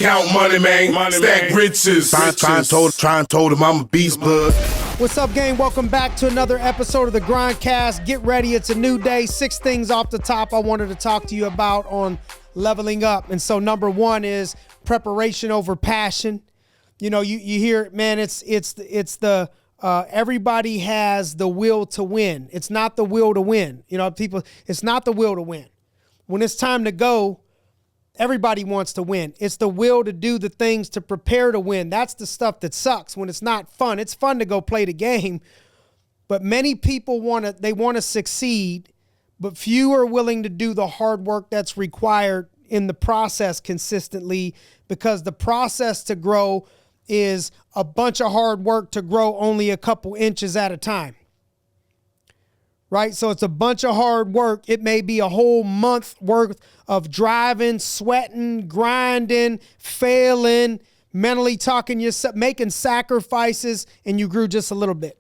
Count money, man. Stack riches. Try and told him I'm a beast, bud. What's up, gang? Welcome back to another episode of the GRINDcast. Get ready. It's a new day. 6 things off the top I wanted to talk to you about on leveling up. And so number 1 is preparation over passion. You know, you hear it, man, it's the everybody has the will to win. It's not the will to win. You know, it's not the will to win. When it's time to go, everybody wants to win. It's the will to do the things to prepare to win. That's the stuff that sucks when it's not fun. It's fun to go play the game, but many people want to succeed, but few are willing to do the hard work that's required in the process consistently, because the process to grow is a bunch of hard work to grow only a couple inches at a time. Right? So it's a bunch of hard work. It may be a whole month worth of driving, sweating, grinding, failing, mentally talking yourself, making sacrifices, and you grew just a little bit.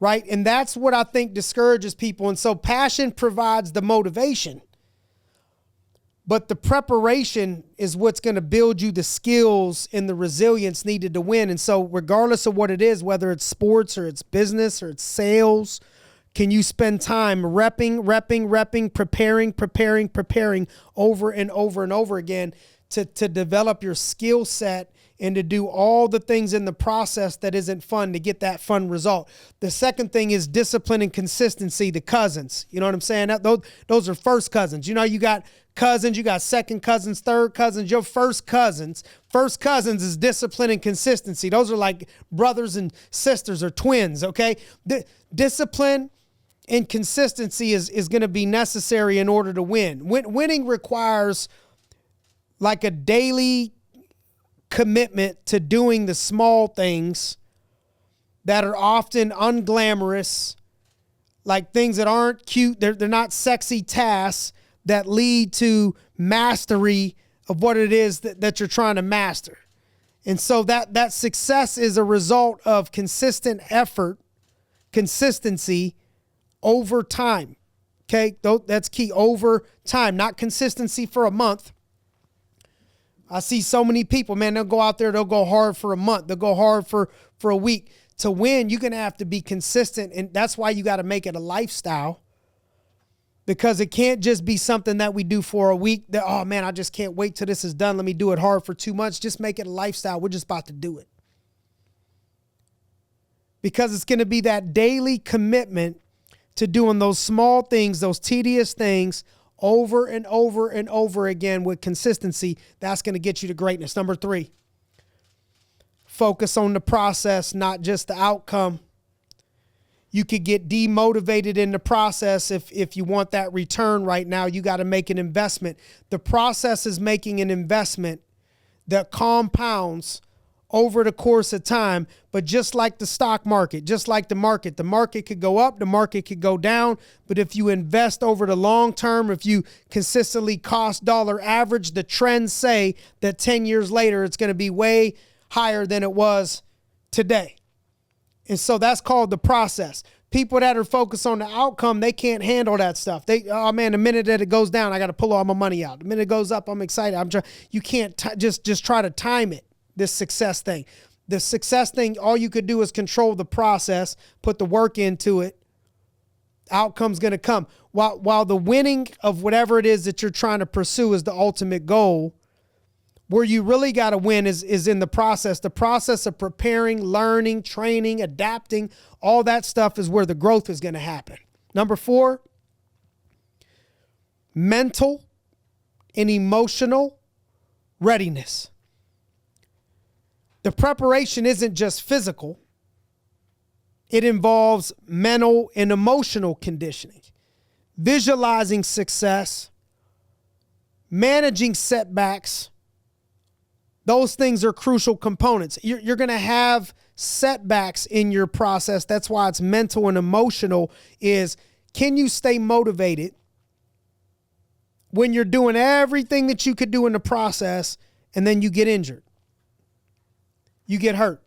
Right? And that's what I think discourages people. And so passion provides the motivation, but the preparation is what's going to build you the skills and the resilience needed to win. And so regardless of what it is, whether it's sports or it's business or it's sales, can you spend time repping, preparing over and over and over again to develop your skill set and to do all the things in the process that isn't fun to get that fun result. The second thing is discipline and consistency, the cousins. You know what I'm saying? Those are first cousins. You know, you got cousins, you got second cousins, third cousins. Your first cousins is discipline and consistency. Those are like brothers and sisters or twins, okay? Discipline and consistency is going to be necessary in order to win. Winning requires like a daily commitment to doing the small things that are often unglamorous, like things that aren't cute. They're not sexy tasks that lead to mastery of what it is that you're trying to master. And so that success is a result of consistent effort, consistency over time. Okay, that's key, over time, not consistency for a month. I see so many people, man, they'll go out there, they'll go hard for a month, they'll go hard for a week. To win, you're going to have to be consistent, and that's why you got to make it a lifestyle, because it can't just be something that we do for a week that, oh man, I just can't wait till this is done. Let me do it hard for 2 months. Just make it a lifestyle. We're just about to do it. Because it's going to be that daily commitment to doing those small things, those tedious things, over and over and over again with consistency. That's going to get you to greatness. Number 3, focus on the process, not just the outcome. You could get demotivated in the process if you want that return right now. You got to make an investment. The process is making an investment that compounds over the course of time. But just like the stock market, just like the market could go up, the market could go down. But if you invest over the long term, if you consistently cost dollar average, the trends say that 10 years later, it's going to be way higher than it was today. And so that's called the process. People that are focused on the outcome, they can't handle that stuff. Oh man, the minute that it goes down, I got to pull all my money out. The minute it goes up, I'm excited. You can't just try to time it. This success thing. The success thing, all you could do is control the process, put the work into it. Outcome's going to come. While the winning of whatever it is that you're trying to pursue is the ultimate goal, where you really got to win is in the process. The process of preparing, learning, training, adapting, all that stuff is where the growth is going to happen. Number 4, mental and emotional readiness. The preparation isn't just physical. It involves mental and emotional conditioning, visualizing success, managing setbacks. Those things are crucial components. You're going to have setbacks in your process. That's why it's mental and emotional. Can you stay motivated when you're doing everything that you could do in the process and then you get injured? You get hurt.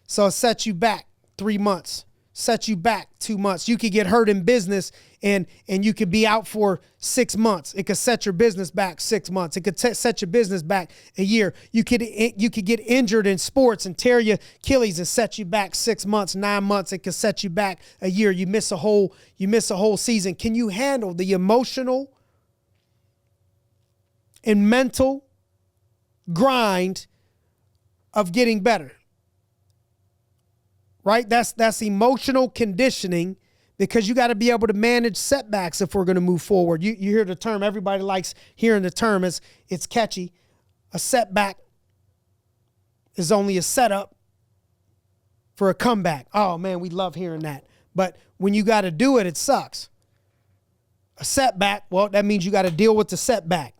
So it sets you back 3 months, set you back 2 months. You could get hurt in business and you could be out for 6 months. It could set your business back 6 months. It could set your business back a year. You could get injured in sports and tear your Achilles and set you back 6 months, 9 months. It could set you back a year. You miss a whole season. Can you handle the emotional and mental grind of getting better? Right? That's emotional conditioning, because you got to be able to manage setbacks if we're going to move forward. You hear the term, everybody likes hearing the term, it's catchy. A setback is only a setup for a comeback. Oh man, we love hearing that. But when you got to do it, it sucks. A setback, well, that means you got to deal with the setback.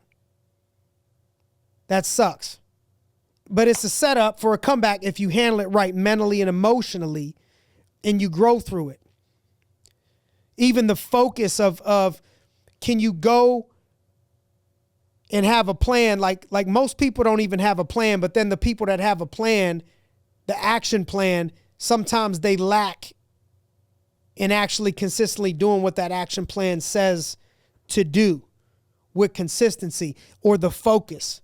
That sucks. But it's a setup for a comeback if you handle it right mentally and emotionally and you grow through it. Even the focus of can you go and have a plan? Like most people don't even have a plan, but then the people that have a plan, the action plan, sometimes they lack in actually consistently doing what that action plan says to do with consistency or the focus.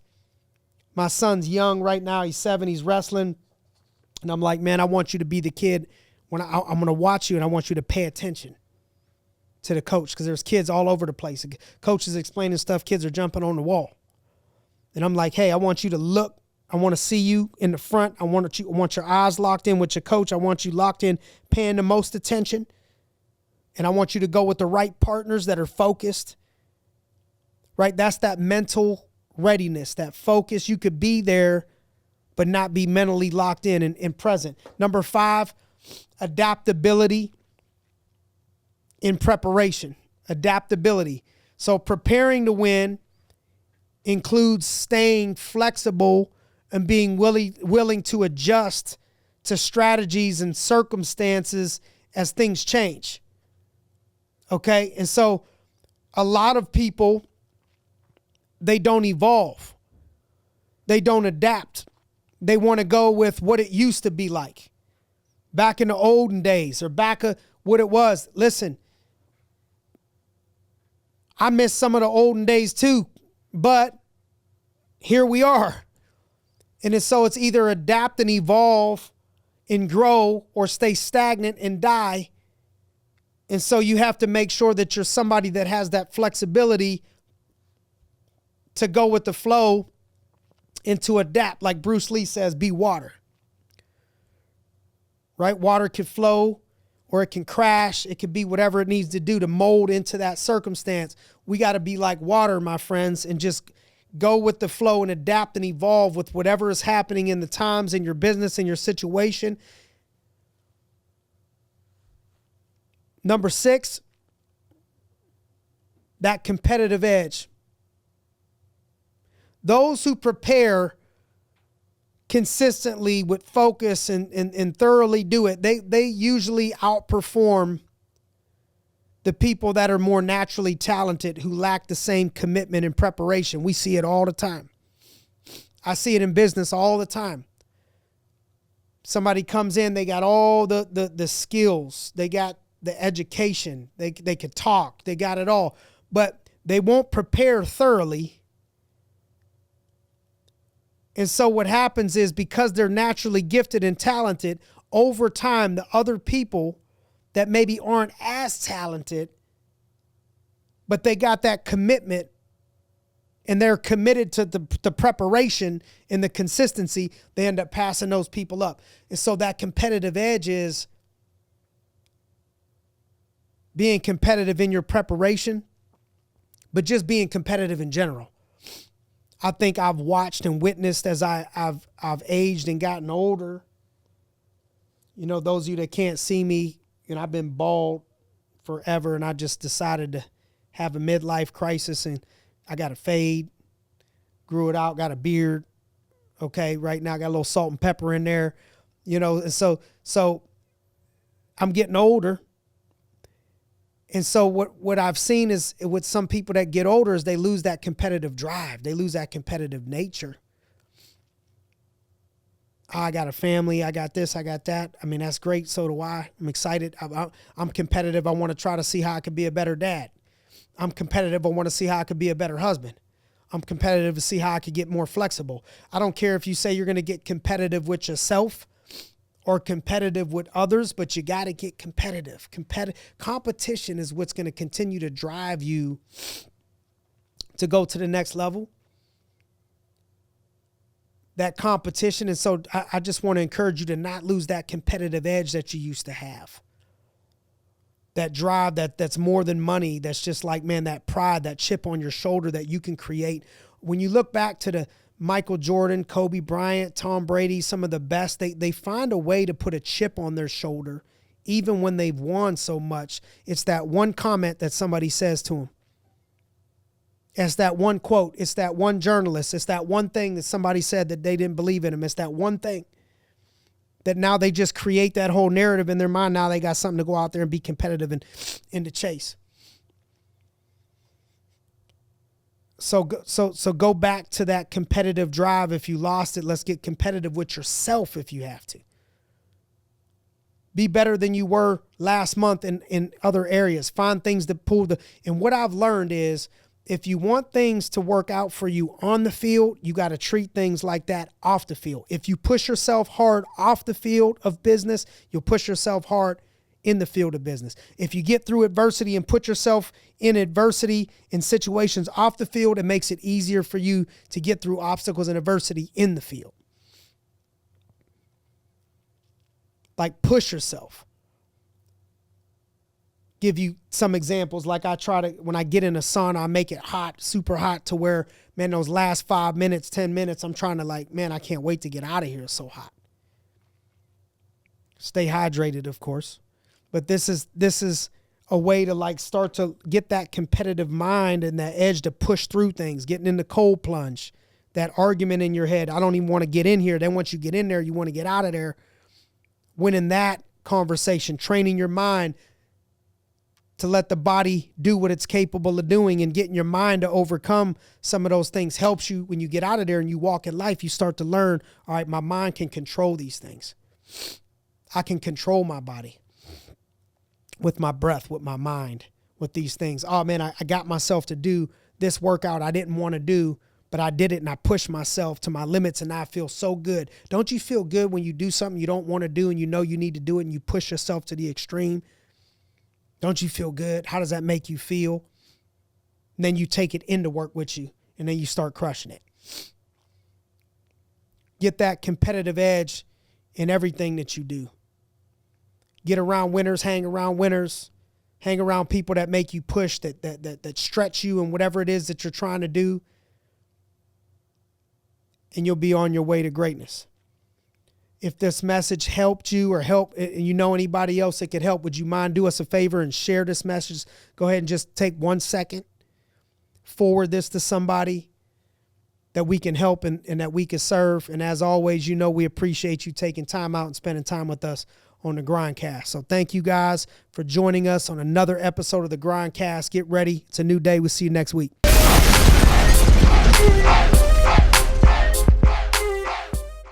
My son's young right now. He's 7. He's wrestling. And I'm like, man, I want you to be the kid. When I'm going to watch you and I want you to pay attention to the coach, because there's kids all over the place. Coach is explaining stuff. Kids are jumping on the wall. And I'm like, hey, I want you to look. I want to see you in the front. I want your eyes locked in with your coach. I want you locked in, paying the most attention. And I want you to go with the right partners that are focused. Right? That's that mental readiness, that focus. You could be there, but not be mentally locked in and present. Number 5, adaptability in preparation. Adaptability. So preparing to win includes staying flexible and being willing to adjust to strategies and circumstances as things change. Okay? And so a lot of people, they don't evolve. They don't adapt. They want to go with what it used to be like back in the olden days or back what it was. Listen, I miss some of the olden days too, but here we are. And so it's either adapt and evolve and grow or stay stagnant and die. And so you have to make sure that you're somebody that has that flexibility to go with the flow and to adapt. Like Bruce Lee says, be water. Right? Water can flow or it can crash. It can be whatever it needs to do to mold into that circumstance. We got to be like water, my friends, and just go with the flow and adapt and evolve with whatever is happening in the times, in your business, in your situation. Number 6, that competitive edge. Those who prepare consistently with focus and thoroughly do it, they usually outperform the people that are more naturally talented who lack the same commitment and preparation. We see it all the time. I see it in business all the time. Somebody comes in, they got all the skills, they got the education, they could talk, they got it all, but they won't prepare thoroughly. And so what happens is, because they're naturally gifted and talented, over time, the other people that maybe aren't as talented, but they got that commitment and they're committed to the preparation and the consistency, they end up passing those people up. And so that competitive edge is being competitive in your preparation, but just being competitive in general. I think I've watched and witnessed as I've aged and gotten older. You know, those of you that can't see me, you know, I've been bald forever, and I just decided to have a midlife crisis, and I got a fade, grew it out, got a beard. Okay, right now I got a little salt and pepper in there, you know, and so I'm getting older. And so what I've seen is with some people that get older is they lose that competitive drive. They lose that competitive nature. I got a family, I got this, I got that. I mean, that's great. So do I. I'm excited. I'm competitive. I want to try to see how I could be a better dad. I'm competitive. I want to see how I could be a better husband. I'm competitive to see how I could get more flexible. I don't care if you say you're going to get competitive with yourself or competitive with others, but you got to get competitive. Competition is what's going to continue to drive you to go to the next level. That competition. And so I just want to encourage you to not lose that competitive edge that you used to have. That drive that's more than money. That's just like, man, that pride, that chip on your shoulder that you can create. When you look back to the Michael Jordan, Kobe Bryant, Tom Brady, some of the best, they find a way to put a chip on their shoulder, even when they've won so much. It's that one comment that somebody says to them. It's that one quote. It's that one journalist. It's that one thing that somebody said that they didn't believe in them. It's that one thing that now they just create that whole narrative in their mind. Now they got something to go out there and be competitive and to chase. So go back to that competitive drive. If you lost it, let's get competitive with yourself if you have to. Be better than you were last month in other areas. Find things that pull and what I've learned is, if you want things to work out for you on the field, you got to treat things like that off the field. If you push yourself hard off the field of business, you'll push yourself hard in the field of business. If you get through adversity and put yourself in adversity in situations off the field, it makes it easier for you to get through obstacles and adversity in the field. Like, push yourself. Give you some examples. Like, I try to, when I get in a sauna, I make it hot, super hot, to where, man, those last 5 minutes, 10 minutes, I'm trying to, like, man, I can't wait to get out of here. It's so hot. Stay hydrated, of course. But this is a way to, like, start to get that competitive mind and that edge to push through things, getting in the cold plunge, that argument in your head. I don't even want to get in here. Then once you get in there, you want to get out of there. Winning that conversation, training your mind to let the body do what it's capable of doing, and getting your mind to overcome some of those things helps you when you get out of there and you walk in life. You start to learn, all right, my mind can control these things. I can control my body with my breath, with my mind, with these things. Oh man, I got myself to do this workout I didn't want to do, but I did it and I pushed myself to my limits and I feel so good. Don't you feel good when you do something you don't want to do and you know you need to do it and you push yourself to the extreme? Don't you feel good? How does that make you feel? And then you take it into work with you and then you start crushing it. Get that competitive edge in everything that you do. Get around winners, hang around winners, hang around people that make you push, that stretch you in whatever it is that you're trying to do. And you'll be on your way to greatness. If this message helped you or and you know anybody else that could help, would you mind do us a favor and share this message? Go ahead and just take 1 second, forward this to somebody that we can help and that we can serve. And as always, you know, we appreciate you taking time out and spending time with us on the GRINDcast. So thank you guys for joining us on another episode of the GRINDcast. Get ready. It's a new day. We'll see you next week.